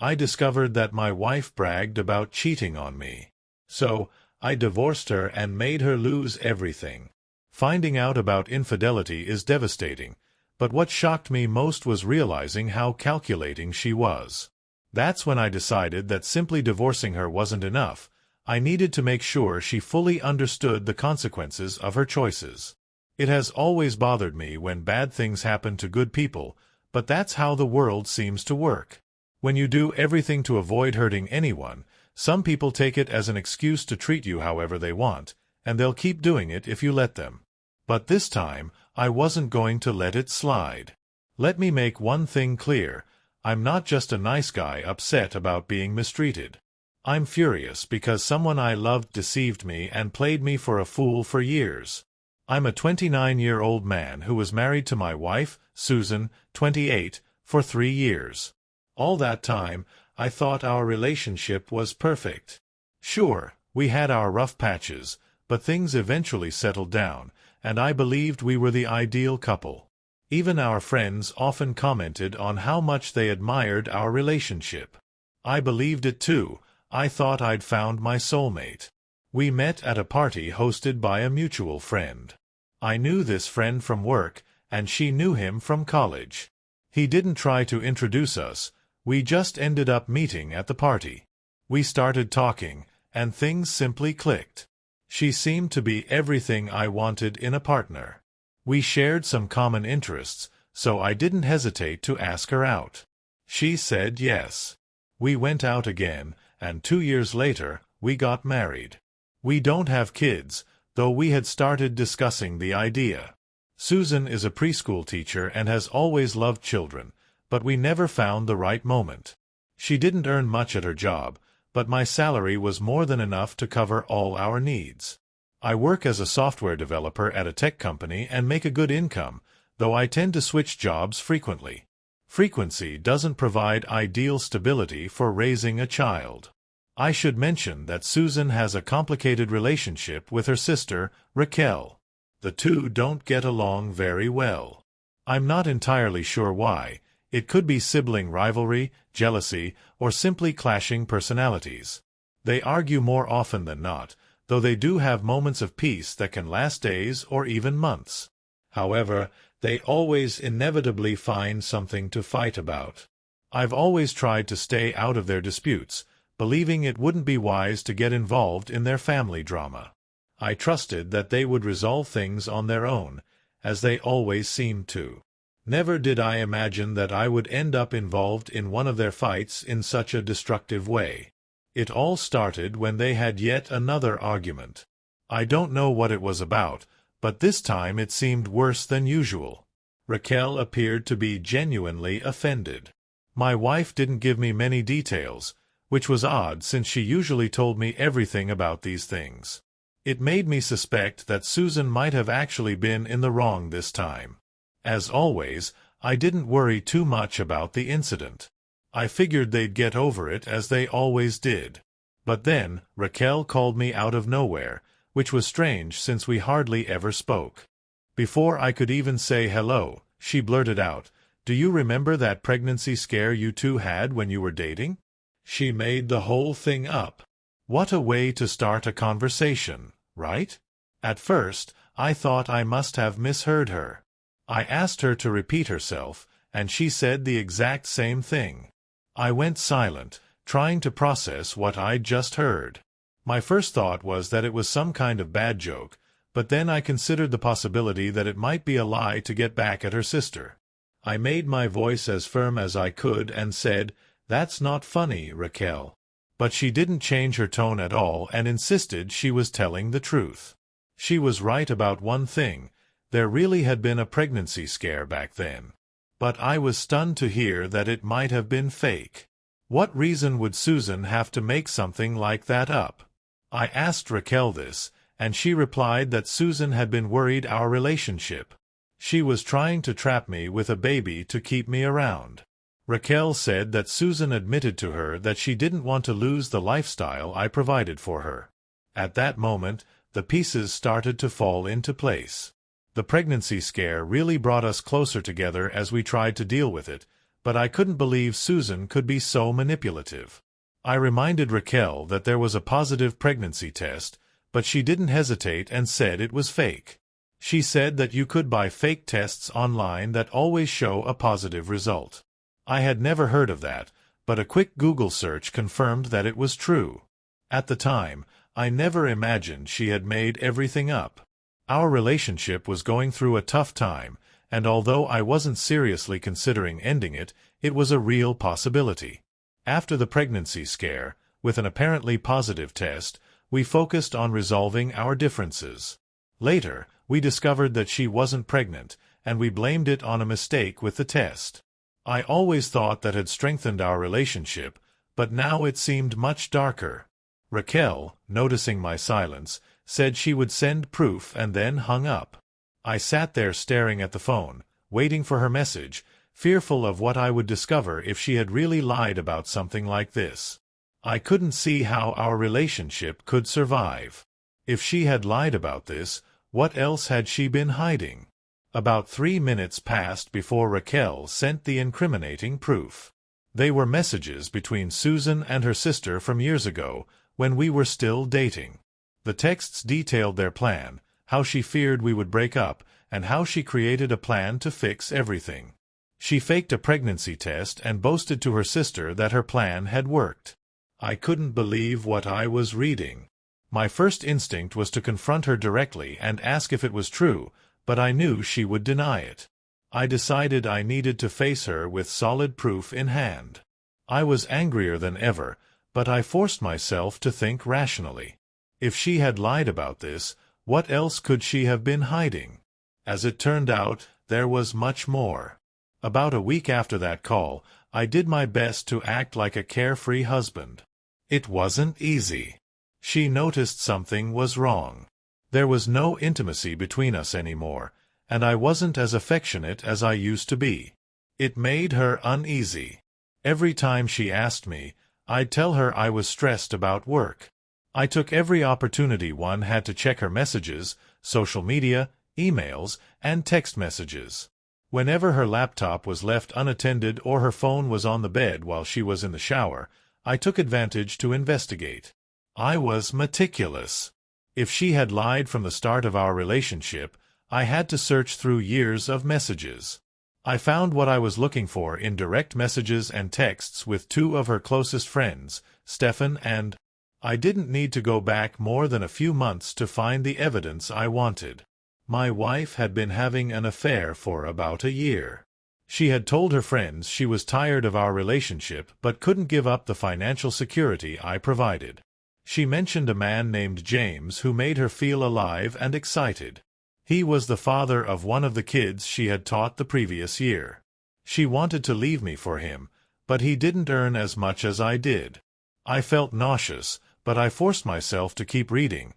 I discovered that my wife bragged about cheating on me. So, I divorced her and made her lose everything. Finding out about infidelity is devastating, but what shocked me most was realizing how calculating she was. That's when I decided that simply divorcing her wasn't enough. I needed to make sure she fully understood the consequences of her choices. It has always bothered me when bad things happen to good people, but that's how the world seems to work. When you do everything to avoid hurting anyone, some people take it as an excuse to treat you however they want, and they'll keep doing it if you let them. But this time, I wasn't going to let it slide. Let me make one thing clear. I'm not just a nice guy upset about being mistreated. I'm furious because someone I loved deceived me and played me for a fool for years. I'm a 29-year-old man who was married to my wife, Susan, 28, for 3 years. All that time, I thought our relationship was perfect. Sure, we had our rough patches, but things eventually settled down, and I believed we were the ideal couple. Even our friends often commented on how much they admired our relationship. I believed it too. I thought I'd found my soulmate. We met at a party hosted by a mutual friend. I knew this friend from work, and she knew him from college. He didn't try to introduce us. We just ended up meeting at the party. We started talking, and things simply clicked. She seemed to be everything I wanted in a partner. We shared some common interests, so I didn't hesitate to ask her out. She said yes. We went out again, and 2 years later, we got married. We don't have kids, though we had started discussing the idea. Susan is a preschool teacher and has always loved children, but we never found the right moment. She didn't earn much at her job, but my salary was more than enough to cover all our needs. I work as a software developer at a tech company and make a good income, though I tend to switch jobs frequently. Frequency doesn't provide ideal stability for raising a child. I should mention that Susan has a complicated relationship with her sister, Raquel. The two don't get along very well. I'm not entirely sure why. It could be sibling rivalry, jealousy, or simply clashing personalities. They argue more often than not, though they do have moments of peace that can last days or even months. However, they always inevitably find something to fight about. I've always tried to stay out of their disputes, believing it wouldn't be wise to get involved in their family drama. I trusted that they would resolve things on their own, as they always seemed to. Never did I imagine that I would end up involved in one of their fights in such a destructive way. It all started when they had yet another argument. I don't know what it was about, but this time it seemed worse than usual. Raquel appeared to be genuinely offended. My wife didn't give me many details, which was odd since she usually told me everything about these things. It made me suspect that Susan might have actually been in the wrong this time. As always, I didn't worry too much about the incident. I figured they'd get over it as they always did. But then, Raquel called me out of nowhere, which was strange since we hardly ever spoke. Before I could even say hello, she blurted out, "Do you remember that pregnancy scare you two had when you were dating?" She made the whole thing up. What a way to start a conversation, right? At first, I thought I must have misheard her. I asked her to repeat herself, and she said the exact same thing. I went silent, trying to process what I'd just heard. My first thought was that it was some kind of bad joke, but then I considered the possibility that it might be a lie to get back at her sister. I made my voice as firm as I could and said, "That's not funny, Raquel." But she didn't change her tone at all and insisted she was telling the truth. She was right about one thing. There really had been a pregnancy scare back then. But I was stunned to hear that it might have been fake. What reason would Susan have to make something like that up? I asked Raquel this, and she replied that Susan had been worried our relationship. She was trying to trap me with a baby to keep me around. Raquel said that Susan admitted to her that she didn't want to lose the lifestyle I provided for her. At that moment, the pieces started to fall into place. The pregnancy scare really brought us closer together as we tried to deal with it, but I couldn't believe Susan could be so manipulative. I reminded Raquel that there was a positive pregnancy test, but she didn't hesitate and said it was fake. She said that you could buy fake tests online that always show a positive result. I had never heard of that, but a quick Google search confirmed that it was true. At the time, I never imagined she had made everything up. Our relationship was going through a tough time, and although I wasn't seriously considering ending it, it was a real possibility. After the pregnancy scare, with an apparently positive test, we focused on resolving our differences. Later, we discovered that she wasn't pregnant, and we blamed it on a mistake with the test. I always thought that had strengthened our relationship, but now it seemed much darker. Raquel, noticing my silence, said she would send proof and then hung up. I sat there staring at the phone, waiting for her message, fearful of what I would discover if she had really lied about something like this. I couldn't see how our relationship could survive. If she had lied about this, what else had she been hiding? About 3 minutes passed before Raquel sent the incriminating proof. They were messages between Susan and her sister from years ago, when we were still dating. The texts detailed their plan, how she feared we would break up, and how she created a plan to fix everything. She faked a pregnancy test and boasted to her sister that her plan had worked. I couldn't believe what I was reading. My first instinct was to confront her directly and ask if it was true, but I knew she would deny it. I decided I needed to face her with solid proof in hand. I was angrier than ever, but I forced myself to think rationally. If she had lied about this, what else could she have been hiding? As it turned out, there was much more. About a week after that call, I did my best to act like a carefree husband. It wasn't easy. She noticed something was wrong. There was no intimacy between us anymore, and I wasn't as affectionate as I used to be. It made her uneasy. Every time she asked me, I'd tell her I was stressed about work. I took every opportunity one had to check her messages, social media, emails, and text messages. Whenever her laptop was left unattended or her phone was on the bed while she was in the shower, I took advantage to investigate. I was meticulous. If she had lied from the start of our relationship, I had to search through years of messages. I found what I was looking for in direct messages and texts with two of her closest friends, Stefan and... I didn't need to go back more than a few months to find the evidence I wanted. My wife had been having an affair for about a year. She had told her friends she was tired of our relationship but couldn't give up the financial security I provided. She mentioned a man named James who made her feel alive and excited. He was the father of one of the kids she had taught the previous year. She wanted to leave me for him, but he didn't earn as much as I did. I felt nauseous, but I forced myself to keep reading.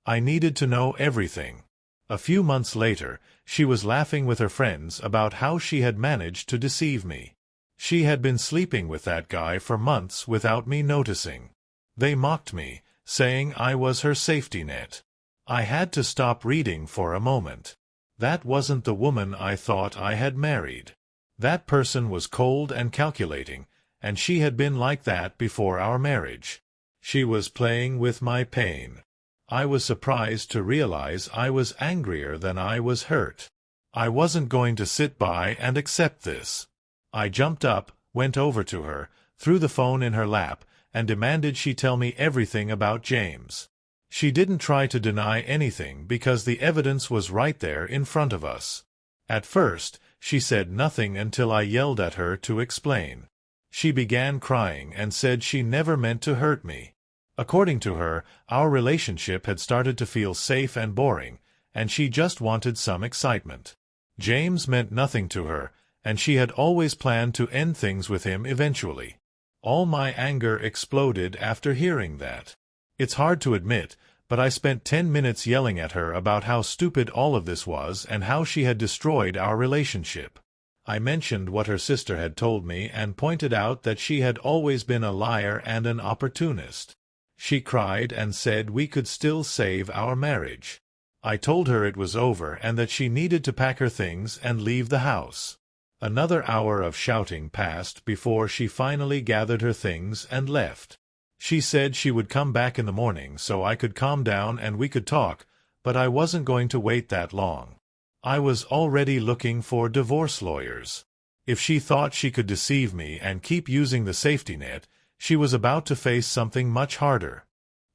I needed to know everything. A few months later, she was laughing with her friends about how she had managed to deceive me. She had been sleeping with that guy for months without me noticing. They mocked me, saying I was her safety net. I had to stop reading for a moment. That wasn't the woman I thought I had married. That person was cold and calculating, and she had been like that before our marriage. She was playing with my pain. I was surprised to realize I was angrier than I was hurt. I wasn't going to sit by and accept this. I jumped up, went over to her, threw the phone in her lap, and demanded she tell me everything about James. She didn't try to deny anything because the evidence was right there in front of us. At first, she said nothing until I yelled at her to explain. She began crying and said she never meant to hurt me. According to her, our relationship had started to feel safe and boring, and she just wanted some excitement. James meant nothing to her, and she had always planned to end things with him eventually. All my anger exploded after hearing that. It's hard to admit, but I spent 10 minutes yelling at her about how stupid all of this was and how she had destroyed our relationship. I mentioned what her sister had told me and pointed out that she had always been a liar and an opportunist. She cried and said we could still save our marriage. I told her it was over and that she needed to pack her things and leave the house. Another hour of shouting passed before she finally gathered her things and left. She said she would come back in the morning so I could calm down and we could talk, but I wasn't going to wait that long. I was already looking for divorce lawyers. If she thought she could deceive me and keep using the safety net, she was about to face something much harder.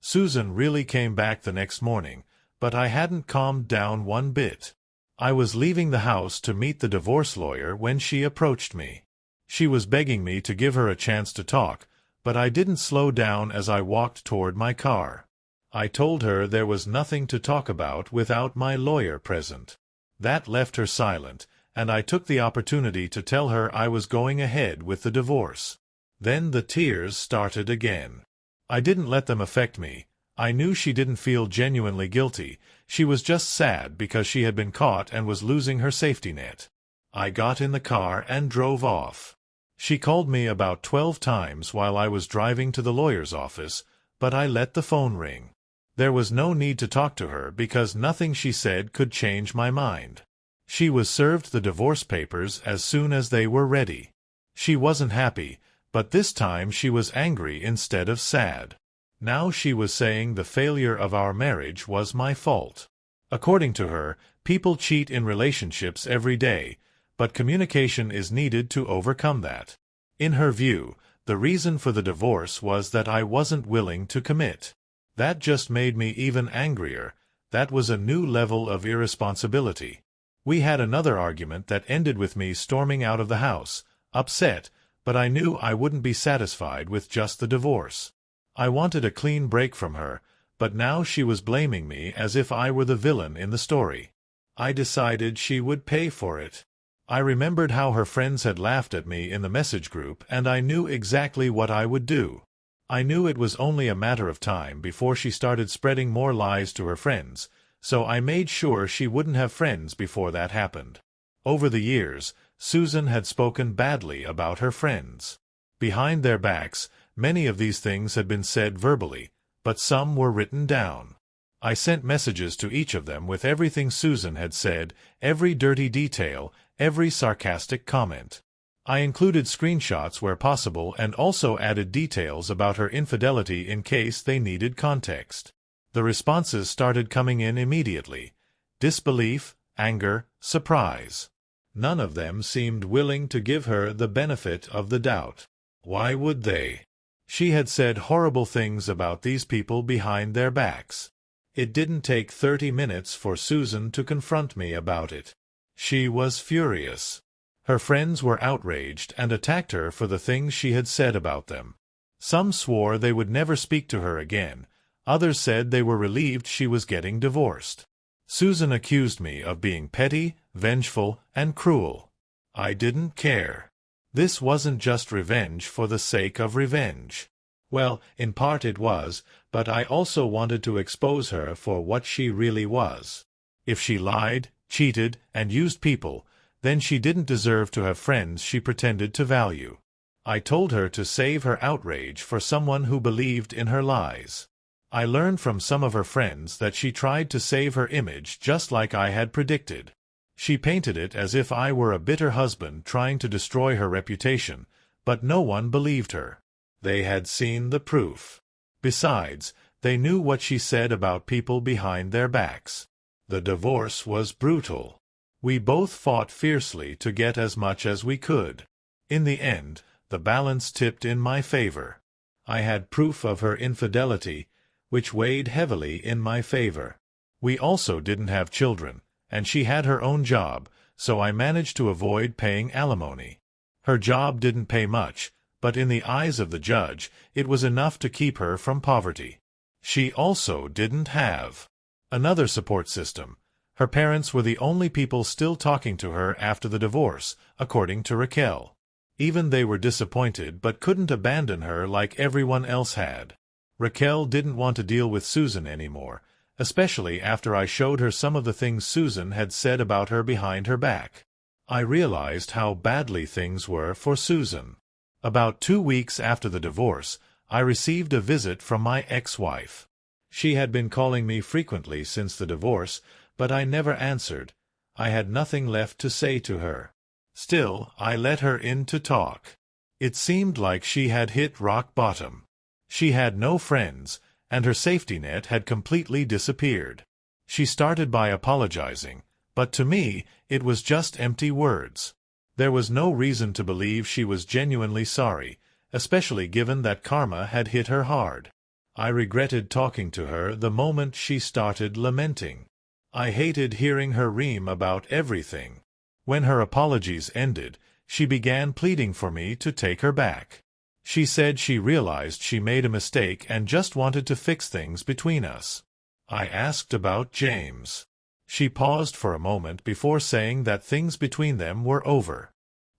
Susan really came back the next morning, but I hadn't calmed down one bit. I was leaving the house to meet the divorce lawyer when she approached me. She was begging me to give her a chance to talk, but I didn't slow down as I walked toward my car. I told her there was nothing to talk about without my lawyer present. That left her silent, and I took the opportunity to tell her I was going ahead with the divorce. Then the tears started again. I didn't let them affect me. I knew she didn't feel genuinely guilty. She was just sad because she had been caught and was losing her safety net. I got in the car and drove off. She called me about 12 times while I was driving to the lawyer's office, but I let the phone ring. There was no need to talk to her because nothing she said could change my mind. She was served the divorce papers as soon as they were ready. She wasn't happy, but this time she was angry instead of sad. Now she was saying the failure of our marriage was my fault. According to her, people cheat in relationships every day, but communication is needed to overcome that. In her view, the reason for the divorce was that I wasn't willing to commit. That just made me even angrier. That was a new level of irresponsibility. We had another argument that ended with me storming out of the house, upset, but I knew I wouldn't be satisfied with just the divorce. I wanted a clean break from her, but now she was blaming me as if I were the villain in the story. I decided she would pay for it. I remembered how her friends had laughed at me in the message group, and I knew exactly what I would do. I knew it was only a matter of time before she started spreading more lies to her friends, so I made sure she wouldn't have friends before that happened. Over the years, Susan had spoken badly about her friends. Behind their backs, many of these things had been said verbally, but some were written down. I sent messages to each of them with everything Susan had said, every dirty detail, every sarcastic comment. I included screenshots where possible and also added details about her infidelity in case they needed context. The responses started coming in immediately: disbelief, anger, surprise. None of them seemed willing to give her the benefit of the doubt. Why would they? She had said horrible things about these people behind their backs. It didn't take 30 minutes for Susan to confront me about it. She was furious. Her friends were outraged and attacked her for the things she had said about them. Some swore they would never speak to her again. Others said they were relieved she was getting divorced. Susan accused me of being petty, vengeful, and cruel. I didn't care. This wasn't just revenge for the sake of revenge. Well, in part it was, but I also wanted to expose her for what she really was. If she lied, cheated, and used people, then she didn't deserve to have friends she pretended to value. I told her to save her outrage for someone who believed in her lies. I learned from some of her friends that she tried to save her image just like I had predicted. She painted it as if I were a bitter husband trying to destroy her reputation, but no one believed her. They had seen the proof. Besides, they knew what she said about people behind their backs. The divorce was brutal. We both fought fiercely to get as much as we could. In the end, the balance tipped in my favor. I had proof of her infidelity, which weighed heavily in my favor. We also didn't have children, and she had her own job, so I managed to avoid paying alimony. Her job didn't pay much, but in the eyes of the judge, it was enough to keep her from poverty. She also didn't have another support system. Her parents were the only people still talking to her after the divorce, according to Raquel. Even they were disappointed but couldn't abandon her like everyone else had. Raquel didn't want to deal with Susan anymore, especially after I showed her some of the things Susan had said about her behind her back. I realized how badly things were for Susan. About 2 weeks after the divorce, I received a visit from my ex-wife. She had been calling me frequently since the divorce, but I never answered. I had nothing left to say to her. Still, I let her in to talk. It seemed like she had hit rock bottom. She had no friends, and her safety net had completely disappeared. She started by apologizing, but to me, it was just empty words. There was no reason to believe she was genuinely sorry, especially given that karma had hit her hard. I regretted talking to her the moment she started lamenting. I hated hearing her ream about everything. When her apologies ended, she began pleading for me to take her back. She said she realized she made a mistake and just wanted to fix things between us. I asked about James. She paused for a moment before saying that things between them were over.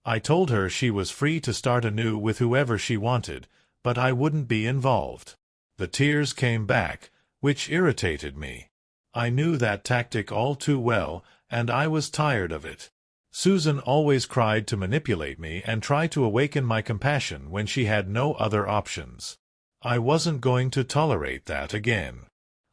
I told her she was free to start anew with whoever she wanted, but I wouldn't be involved. The tears came back, which irritated me. I knew that tactic all too well, and I was tired of it. Susan always cried to manipulate me and try to awaken my compassion when she had no other options. I wasn't going to tolerate that again.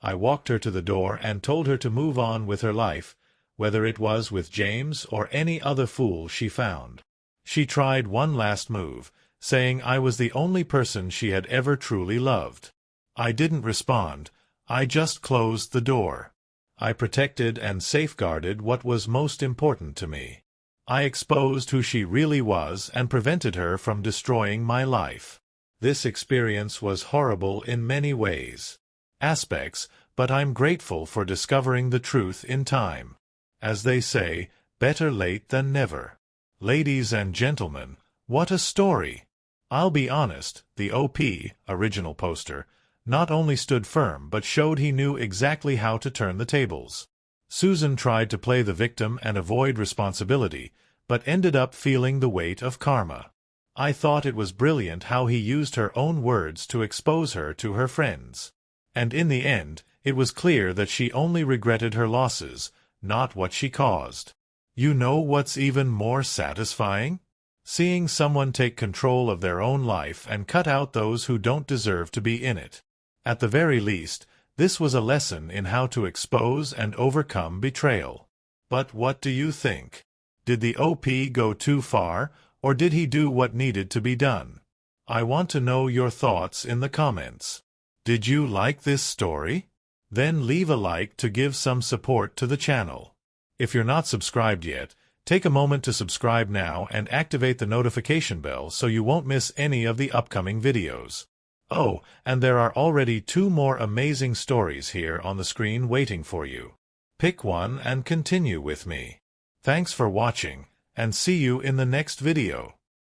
I walked her to the door and told her to move on with her life, whether it was with James or any other fool she found. She tried one last move, saying I was the only person she had ever truly loved. I didn't respond. I just closed the door. I protected and safeguarded what was most important to me. I exposed who she really was and prevented her from destroying my life. This experience was horrible in many aspects, but I'm grateful for discovering the truth in time. As they say, better late than never. Ladies and gentlemen, what a story! I'll be honest, the OP, original poster, not only stood firm but showed he knew exactly how to turn the tables. Susan tried to play the victim and avoid responsibility, but ended up feeling the weight of karma. I thought it was brilliant how he used her own words to expose her to her friends. And in the end, it was clear that she only regretted her losses, not what she caused. You know what's even more satisfying? Seeing someone take control of their own life and cut out those who don't deserve to be in it. At the very least, this was a lesson in how to expose and overcome betrayal. But what do you think? Did the OP go too far, or did he do what needed to be done? I want to know your thoughts in the comments. Did you like this story? Then leave a like to give some support to the channel. If you're not subscribed yet, take a moment to subscribe now and activate the notification bell so you won't miss any of the upcoming videos. Oh, and there are already 2 more amazing stories here on the screen waiting for you. Pick one and continue with me. Thanks for watching, and see you in the next video.